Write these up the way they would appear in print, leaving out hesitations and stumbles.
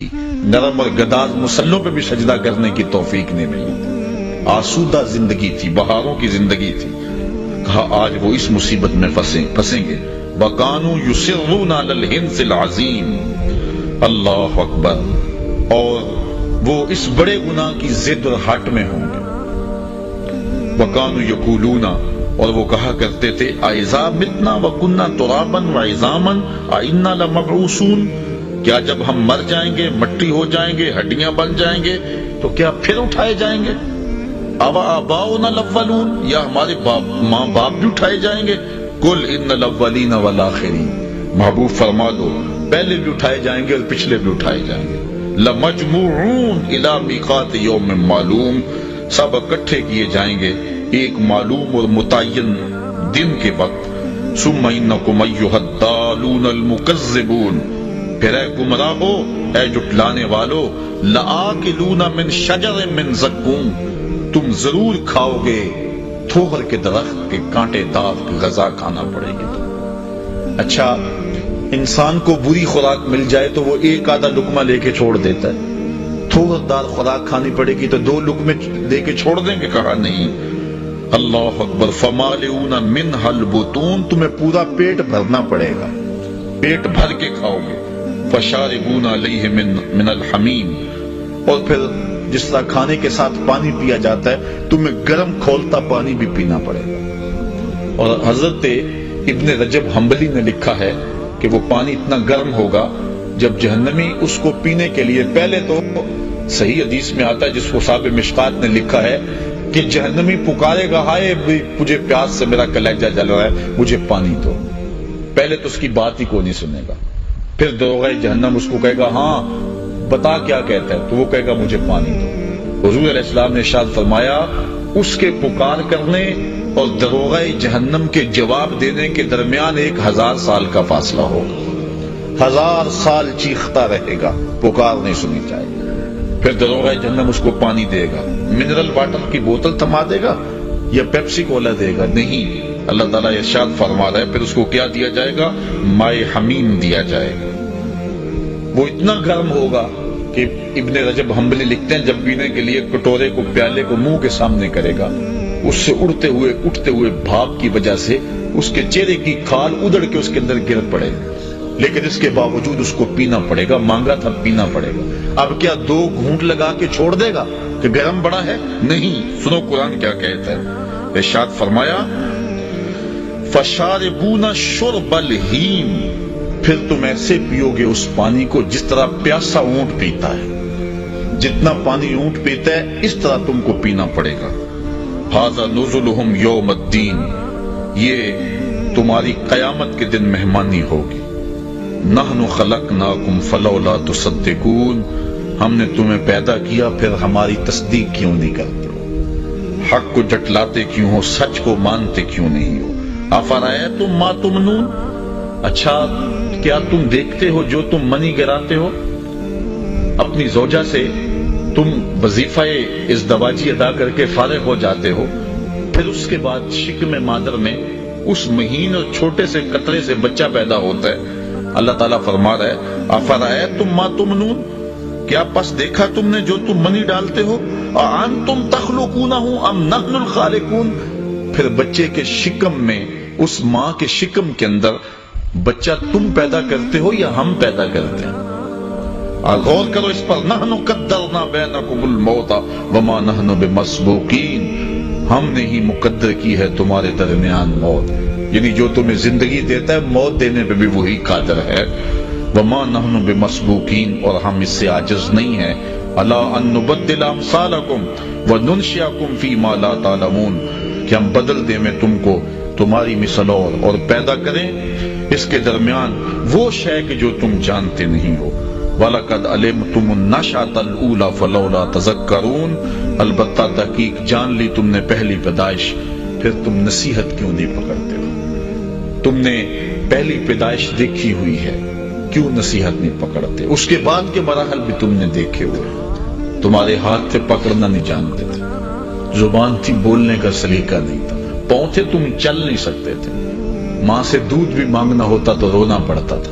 نرم اور گداز مسلوں پہ بھی سجدہ کرنے کی توفیق نہیں ملی. آسودہ زندگی تھی، بہاروں کی زندگی تھی. کہا آج وہ اس مصیبت میں پھنسیں گے. وَكَانُوا يُصِرُّونَ عَلَى الْحِنْثِ الْعَظِيمِ. اللہ اکبر. اور وہ اس بڑے گناہ کی ضد اور ہٹ میں ہوں گے. وَكَانُوا يَقُولُونَ. اور وہ کہا کرتے تھے اَإِذَا مِتْنَا وَكُنَّا تُرَابًا وَعِظَامًا أَإِنَّا لَمَبْعُوثُونَ. کیا جب ہم مر جائیں گے، مٹی ہو جائیں گے، ہڈیاں بن جائیں گے تو کیا پھر اٹھائے جائیں گے؟ أَوَآبَاؤُنَا الْأَوَّلُونَ. یا ہمارے ماں باپ بھی اٹھائے جائیں گے؟ قُلْ إِنَّ الْأَوَّلِينَ وَالْآخِرِينَ. محبوب فرما دو پہلے بھی اٹھائے جائیں گے اور پچھلے بھی اٹھائے جائیں گے. لَمَجْمُوعُونَ إِلَى مِيقَاتِ يَوْمٍ مَّعْلُومٍ. سب اکٹھے کیے جائیں گے ایک معلوم اور متعین دن کے وقت. ثُمَّ إِنَّكُمْ أَيُّهَا الضَّالُونَ الْمُكَذِّبُونَ. پھر اے گمراہو، اے جھٹلانے والو، لَآكِلُونَ مِن شَجَرٍ مِّن زَقُّومٍ. تم ضرور کھاؤ گے تھوہر کے درخت کے کانٹے دار غذا کھانا پڑے گی. اچھا، انسان کو بری خوراک مل جائے تو وہ ایک آدھا لقمہ لے کے چھوڑ دیتا ہے. تھوہر دار خوراک کھانی پڑے گی تو 2 لقمے دے کے چھوڑ دیں گے؟ کہا نہیں. اللہ اکبر. فَمَالِئُونَ مِنْهَا الْبُطُونَ. تمہیں پورا پیٹ بھرنا پڑے گا، پیٹ بھر کے کھاؤ گے. فَشَارِبُونَ عَلَيْهِ مِنَ الْحَمِيمِ. اور پھر جس طرح کھانے کے ساتھ پانی پیا جاتا ہے تمہیں گرم کھولتا پانی بھی پینا پڑے گا. اور حضرت ابن رجب حنبلی نے لکھا ہے کہ وہ پانی اتنا گرم ہوگا جب جہنمی اس کو پینے کے لیے، پہلے تو صحیح حدیث میں آتا ہے جس کو صاحب مشکات نے لکھا ہے کہ جہنمی پکارے گا ہائے مجھے پیاس سے میرا کلیجہ جل رہا ہے، مجھے پانی دو. پہلے تو اس کی بات ہی کوئی نہیں سنے گا. پھر دروغہ جہنم اس کو کہے گا ہاں بتا کیا کہتا ہے، تو وہ کہے گا مجھے پانی دو. حضور علیہ السلام نے ارشاد فرمایا اس کے پکار کرنے اور دروغہ جہنم کے جواب دینے کے درمیان 1000 سال کا فاصلہ ہوگا. 1000 سال چیختا رہے گا، پکار نہیں سنی جائے گی. پھر دروغہ جہنم اس کو پانی دے گا. منرل واٹر کی بوتل تھما دے گا یا پیپسی کولا دے گا؟ نہیں. اللہ تعالیٰ ارشاد فرما رہا ہے پھر اس کو کیا دیا جائے گا؟ مائے حمیم دیا جائے گا. وہ اتنا گرم ہوگا کہ ابن رجب حنبلی لکھتے ہیں جب پینے کے لیے کٹورے کو، پیالے کو منہ کے سامنے کرے گا، اس سے اٹھتے ہوئے بھاپ کی وجہ سے اس کے چہرے کی کھال ادڑ کے اس کے اندر گر پڑے گا. لیکن اس کے باوجود اس کو پینا پڑے گا. مانگا تھا پینا پڑے گا. اب کیا 2 گھونٹ لگا کے چھوڑ دے گا کہ گرم بڑا ہے؟ نہیں. سنو قرآن کیا کہتا ہے. ارشاد فرمایا فَشَارِبُونَ شُرْبَ الْهِيمِ. پھر تم ایسے پیو گے اس پانی کو جس طرح پیاسا اونٹ پیتا ہے. جتنا پانی اونٹ پیتا ہے اس طرح تم کو پینا پڑے گا. هَذَا نُزُلُهُمْ يَوْمَ الدِّينِ. یہ تمہاری قیامت کے دن مہمانی ہوگی. نَحْنُ خَلَقْنَاكُمْ فَلَوْلَا تُصَدِّقُونَ. ہم نے تمہیں پیدا کیا پھر ہماری تصدیق کیوں نہیں کرتے ہو؟ حق کو جٹلاتے کیوں ہو؟ سچ کو مانتے کیوں نہیں ہو؟ أَفَرَأَيْتُمْ مَا تُمْنُونَ. اچھا کیا تم دیکھتے ہو جو تم منی گراتے ہو؟ اپنی زوجہ سے تم وظیفہ ازدواجی ادا کر کے فارغ ہو جاتے ہو، پھر اس کے بعد شکم مادر میں اس مہین اور چھوٹے سے قطرے سے بچہ پیدا ہوتا ہے. اللہ تعالیٰ فرما رہا ہے أَفَرَأَيْتُمْ مَا تُمْنُونَ. کیا پس دیکھا تم نے جو تم منی ڈالتے ہو؟ أَأَنْتُمْ تَخْلُقُونَهُ أَمْ نَحْنُ الْخَالِقُونَ. پھر بچے کے شکم میں، اس ماں کے شکم کے اندر بچہ تم پیدا کرتے ہو یا ہم پیدا کرتے ہیں؟ غور کرو اس پر. نحن قدرنا بینکم الموت وما نحن بمسبوقین. ہم نے ہی مقدر کی ہے تمہارے درمیان موت. یعنی جو تمہیں زندگی دیتا ہے موت دینے پہ بھی وہی قادر ہے. وما نحن بمسبوقین. اور ہم اس سے عاجز نہیں ہیں. الا ان نبدل امثالکم وننشئکم فیما لا تعلمون. کہ ہم بدل دیں میں تم کو تمہاری مثل اور پیدا کریں اس کے درمیان وہ شے کہ جو تم جانتے نہیں ہو. وَلَقَدْ عَلِمْتُمُ النَّشْأَةَ الْأُولَى فَلَوْلَا تَذَكَّرُونَ. البتہ تحقیق جان لی تم نے پہلی پیدائش، پھر تم نصیحت کیوں نہیں پکڑتے ہو؟ تم نے پہلی پیدائش دیکھی ہوئی ہے، کیوں نصیحت نہیں پکڑتے؟ اس کے بعد کے مراحل بھی تم نے دیکھے ہوئے. تمہارے ہاتھ سے پکڑنا نہیں جانتے تھے، زبان تھی بولنے کا سلیقہ نہیں تھا، پاؤں تھے تم چل نہیں سکتے تھے، ماں سے دودھ بھی مانگنا ہوتا تو رونا پڑتا تھا.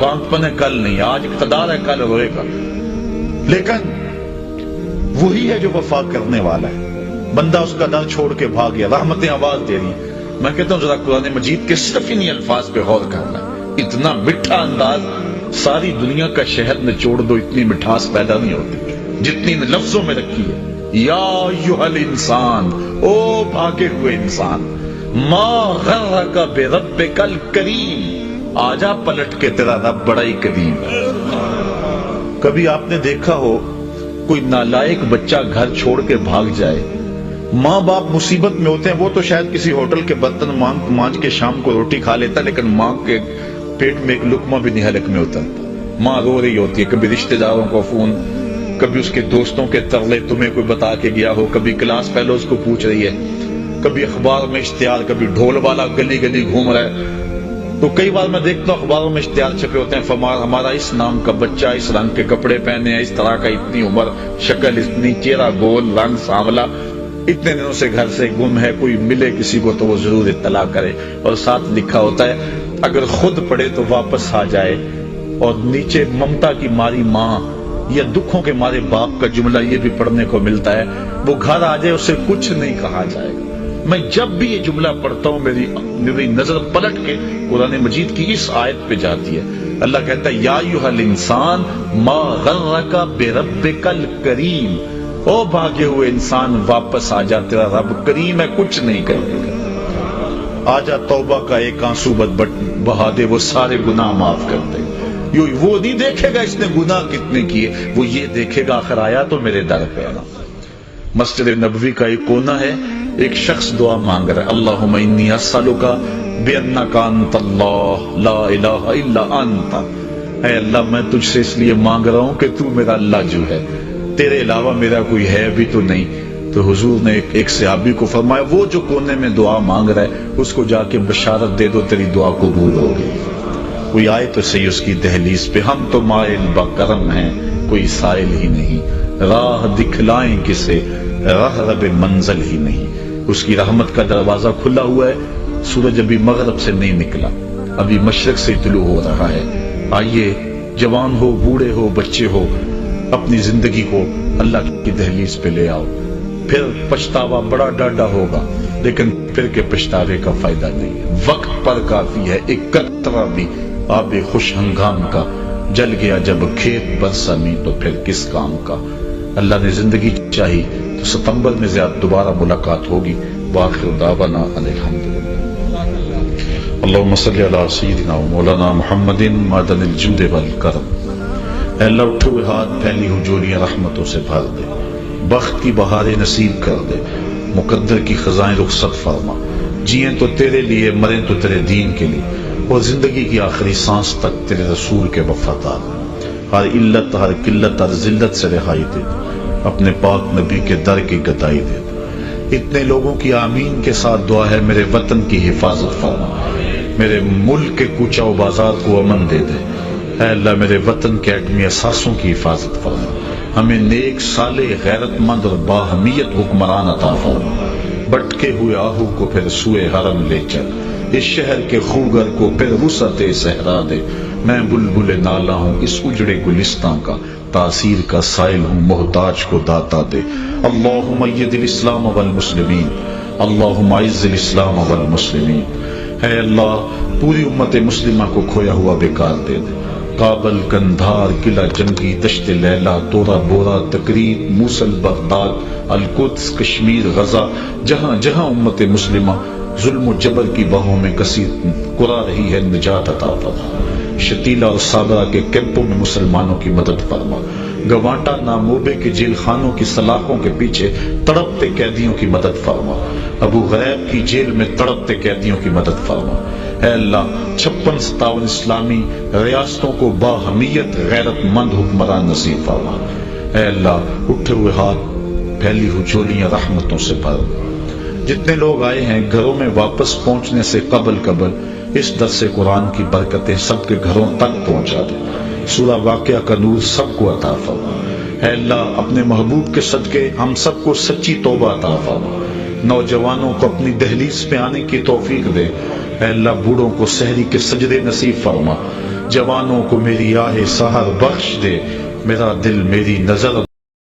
باندپن ہے کل نہیں، آج اقتدار ہے کل روئے گا، لیکن وہی ہے جو وفا کرنے والا ہے۔ بندہ اس کا در چھوڑ کے بھاگ گیا، رحمتیں آواز دے رہی ہیں۔ میں کہتا ہوں ذرا قرآن مجید کے صرف انہی الفاظ پہ غور کرنا، اتنا میٹھا انداز، ساری دنیا کا شہد نچوڑ دو اتنی مٹھاس پیدا نہیں ہوتی جتنی لفظوں میں رکھی ہے۔ یا ایھا الانسان، او بھاگے ہوئے انسان، ما غرک بربک الکریم، آجا پلٹ کے تیرا رب بڑا ہی کریم ہے۔ کبھی آپ نے دیکھا ہو کوئی نالائق بچہ گھر چھوڑ کے بھاگ جائے، ماں باپ مصیبت میں ہوتے ہیں، وہ تو شاید کسی ہوٹل کے برتن مانج کے شام کو روٹی کھا لیتا، لیکن ماں کے پیٹ میں ایک لقمہ بھی نہیں حلق میں اترتا۔ ماں رو رہی ہوتی ہے، کبھی رشتہ داروں کو فون، کبھی اس کے دوستوں کے ترلے تمہیں کوئی بتا کے گیا ہو، کبھی کلاس فیلوز کو پوچھ رہی ہے، کبھی اخبار میں اشتہار، کبھی ڈھول والا گلی گلی گھوم رہا ہے۔ تو کئی بار میں دیکھتا ہوں اخباروں میں اشتہار چھپے ہوتے ہیں، ہمارا اس نام کا بچہ، اس رنگ کے کپڑے پہنے ہیں، اس طرح کا، اتنی عمر، شکل اتنی، چہرہ گول، رنگ سانولا، اتنے دنوں سے گھر سے گم ہے، کوئی ملے کسی کو تو وہ ضرور اطلاع کرے۔ اور ساتھ لکھا ہوتا ہے اگر خود پڑھے تو واپس آ جائے، اور نیچے ممتا کی ماری ماں یا دکھوں کے مارے باپ کا جملہ یہ بھی پڑھنے کو ملتا ہے، وہ گھر آ جائے اسے کچھ نہیں کہا جائے گا۔ میں جب بھی یہ جملہ پڑھتا ہوں میری نظر پلٹ کے قرآن مجید کی اس آیت پہ جاتی ہے۔ اللہ کہتا ہے یا ایھا الانسان ما غرک بربک الکریم، او بھاگے ہوئے انسان واپس آ جا، تیرا رب کریم ہے، کچھ نہیں کرے گا۔ آجا توبہ کا ایک آنسو بہا دے، وہ سارے گناہ معاف کر دے۔ وہ نہیں دیکھے گا اس نے گناہ کتنے کیے، وہ یہ دیکھے گا آخر آیا تو میرے در پہ آنا۔ مسجد نبوی کا ایک کونا ہے، ایک شخص دعا مانگ رہا ہے، اللہم انی اسألک بانک انت اللہ لا الہ الا انت، اے اللہ میں تجھ سے اس لیے مانگ رہا ہوں کہ تو میرا اللہ جو ہے، تیرے علاوہ میرا کوئی ہے بھی تو نہیں۔ تو حضور نے ایک صحابی کو فرمایا وہ جو کونے میں دعا مانگ رہا ہے اس کو جا کے بشارت دے دو تیری دعا قبول ہوگی۔ کوئی آئے تو صحیح اس کی دہلیز پہ، ہم تو مائل بکرم ہیں کوئی سائل ہی نہیں، راہ دکھلائیں کسے راہ رب منزل ہی نہیں۔ اس کی رحمت کا دروازہ کھلا ہوا ہے، سورج ابھی مغرب سے نہیں نکلا، ابھی مشرق سے طلوع ہو رہا ہے۔ آئیے جوان ہو، بوڑھے ہو، بچے ہو، اپنی زندگی کو اللہ کی دہلیز پہ لے آؤ۔ پھر پچھتاوا بڑا ڈاڈا ہوگا، لیکن پھر کے پچھتاوے کا فائدہ نہیں ہے۔ وقت پر کافی ہے، ایک قطرہ بھی آب خوش ہنگام کا، جل گیا جب کھیت برسمی تو پھر کس کام کا۔ اللہ نے زندگی چاہی تو ستمبر میں زیادہ دوبارہ ملاقات ہوگی۔ وآخر دعوانا ان الحمدللہ۔ اللہم صلی علی سیدنا و مولانا محمد معدن الجود والکرم۔ اے اللہ اٹھے ہوئے ہاتھ، پھیلی ہوئی جولیاں رحمتوں سے بھر دے، بخت کی بہاریں نصیب کر دے، مقدر کی خزائیں رخصت فرما، جئیں تو تیرے لیے، مریں تو تیرے دین کے لیے، اور زندگی کی آخری سانس تک تیرے رسول کے وفادار۔ ہر علت، ہر قلت، ہر ذلت سے رہائی دے، اپنے پاک نبی کے در کی گدائی دے۔ اتنے لوگوں کی آمین کے ساتھ دعا ہے میرے وطن کی حفاظت فرما، میرے ملک کے کوچہ و بازار کو امن دے دے۔ اے اللہ میرے وطن کے ایٹمی اثاثوں کی حفاظت فرما، ہمیں نیک، صالح، غیرت مند اور باہمیت حکمران عطا فرما۔ بٹکے ہوئے آہو کو پھر سوئے حرم لے چل، اس شہر کے خوگر کو پھر وسعت صحرا دے۔ میں بلبل نالہ ہوں اس اجڑے گلستان کا، تاثیر کا سائل ہوں محتاج کو داتا دے۔ اللہم اید الاسلام والمسلمین، اللہم اعز الاسلام والمسلمین۔ اے اللہ پوری امت مسلمہ کو کھویا ہوا بیکار دے دے۔ کابل، کندھار، قلعہ جنگی، دشت لیلہ، تورا بورا، تقریب، موصل، بغداد، القدس، کشمیر، غزہ، جہاں جہاں امت مسلمہ ظلم و جبر کی باہوں میں کثیر کرا رہی ہے، نجات عطا فرما۔ شتیلا اور صابرہ کے کیمپوں میں مسلمانوں کی مدد فرما۔ گوانٹا ناموبے کے جیل خانوں کی سلاخوں کے پیچھے تڑپتے قیدیوں کی مدد فرما۔ ابو غریب کی جیل میں تڑپتے قیدیوں کی مدد فرما۔ اے اللہ 56-57 اسلامی ریاستوں کو باہمیت غیرت مند حکمران نصیب فرما۔ اے اللہ اٹھے ہوئے ہاتھ، پھیلی ہوئی جولیاں رحمتوں سے بھر۔ جتنے لوگ آئے ہیں گھروں میں واپس پہنچنے سے قبل اس درس قرآن کی برکتیں سب کے گھروں تک پہنچا دے۔ سورہ واقعہ کا نور سب کو عطا فرما۔ اے اللہ اپنے محبوب کے صدقے ہم سب کو سچی توبہ عطا فرما۔ نوجوانوں کو اپنی دہلیز پہ آنے کی توفیق دے۔ اے اللہ بوڑھوں کو سحری کے سجدے نصیب فرما۔ جوانوں کو میری آہ سحر بخش دے، میرا دل میری نظر